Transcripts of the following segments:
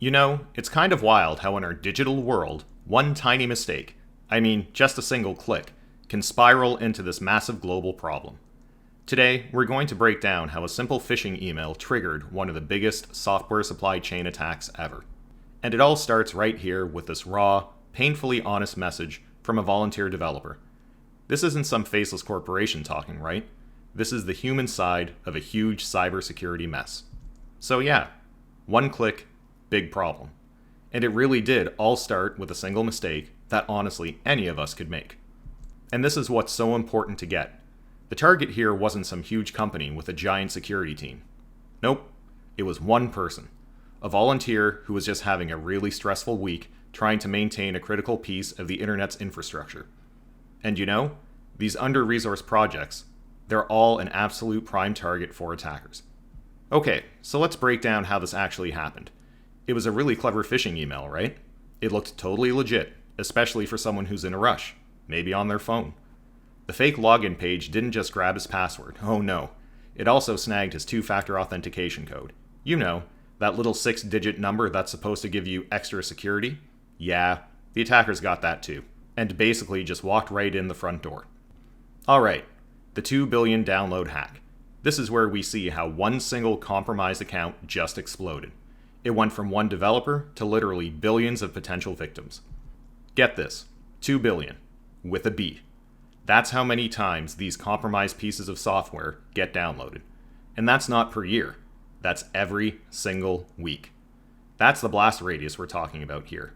You know, it's kind of wild how in our digital world, one tiny mistake, just a single click, can spiral into this massive global problem. Today, we're going to break down how a simple phishing email triggered one of the biggest software supply chain attacks ever. And it all starts right here with this raw, painfully honest message from a volunteer developer. This isn't some faceless corporation talking, right? This is the human side of a huge cybersecurity mess. So yeah, one click, big problem. And it really did all start with a single mistake that honestly any of us could make. And this is what's so important to get. The target here wasn't some huge company with a giant security team. Nope, it was one person. A volunteer who was just having a really stressful week trying to maintain a critical piece of the internet's infrastructure. And you know, these under-resourced projects, they're all an absolute prime target for attackers. Okay, so let's break down how this actually happened. It was a really clever phishing email, right? It looked totally legit, especially for someone who's in a rush, maybe on their phone. The fake login page didn't just grab his password, oh no. It also snagged his two-factor authentication code. You know, that little 6-digit number that's supposed to give you extra security? Yeah, the attackers got that too, and basically just walked right in the front door. Alright, the 2 billion download hack. This is where we see how one single compromised account just exploded. It went from one developer to literally billions of potential victims. Get this, 2 billion, with a B. That's how many times these compromised pieces of software get downloaded. And that's not per year. That's every single week. That's the blast radius we're talking about here.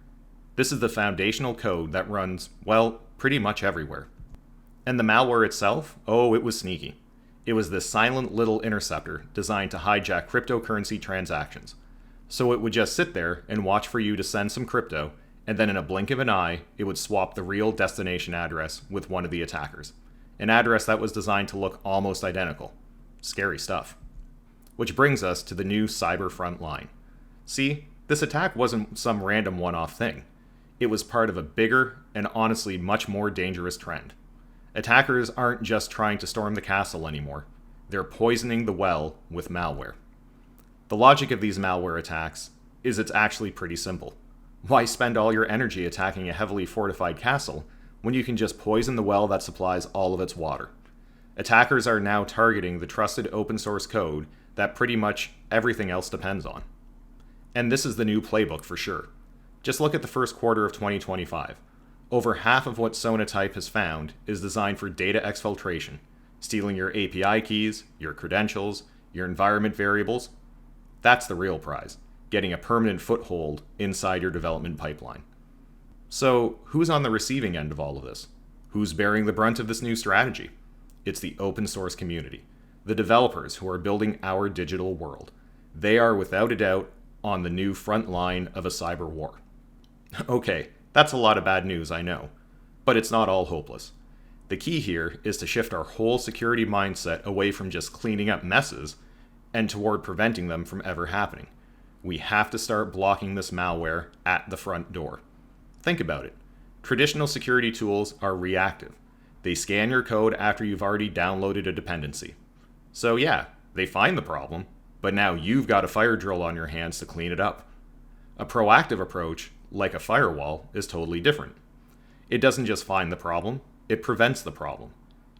This is the foundational code that runs, well, pretty much everywhere. And the malware itself, oh, it was sneaky. It was this silent little interceptor designed to hijack cryptocurrency transactions. So it would just sit there and watch for you to send some crypto, and then in a blink of an eye, it would swap the real destination address with one of the attackers. An address that was designed to look almost identical. Scary stuff. Which brings us to the new cyber front line. See, this attack wasn't some random one-off thing. It was part of a bigger and honestly much more dangerous trend. Attackers aren't just trying to storm the castle anymore. They're poisoning the well with malware. The logic of these malware attacks is it's actually pretty simple. Why spend all your energy attacking a heavily fortified castle when you can just poison the well that supplies all of its water? Attackers are now targeting the trusted open source code that pretty much everything else depends on. And this is the new playbook for sure. Just look at the first quarter of 2025. Over half of what Sonatype has found is designed for data exfiltration, stealing your API keys, your credentials, your environment variables. That's the real prize, getting a permanent foothold inside your development pipeline. So, who's on the receiving end of all of this? Who's bearing the brunt of this new strategy? It's the open source community, the developers who are building our digital world. They are without a doubt on the new front line of a cyber war. Okay, that's a lot of bad news, I know, but it's not all hopeless. The key here is to shift our whole security mindset away from just cleaning up messes and toward preventing them from ever happening. We have to start blocking this malware at the front door. Think about it. Traditional security tools are reactive. They scan your code after you've already downloaded a dependency. So yeah, they find the problem, but now you've got a fire drill on your hands to clean it up. A proactive approach, like a firewall, is totally different. It doesn't just find the problem, it prevents the problem.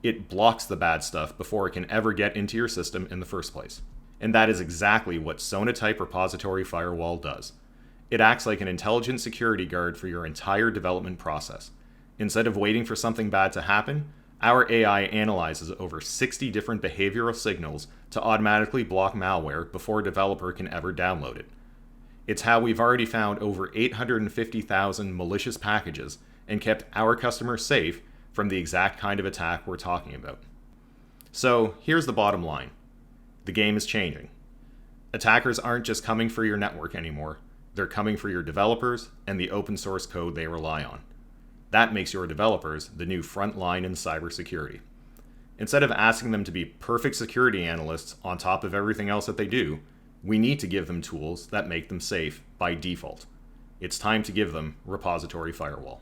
It blocks the bad stuff before it can ever get into your system in the first place. And that is exactly what Sonatype Repository Firewall does. It acts like an intelligent security guard for your entire development process. Instead of waiting for something bad to happen, our AI analyzes over 60 different behavioral signals to automatically block malware before a developer can ever download it. It's how we've already found over 850,000 malicious packages and kept our customers safe from the exact kind of attack we're talking about. So here's the bottom line. The game is changing. Attackers aren't just coming for your network anymore. They're coming for your developers and the open source code they rely on. That makes your developers the new front line in cybersecurity. Instead of asking them to be perfect security analysts on top of everything else that they do, we need to give them tools that make them safe by default. It's time to give them Repository Firewall.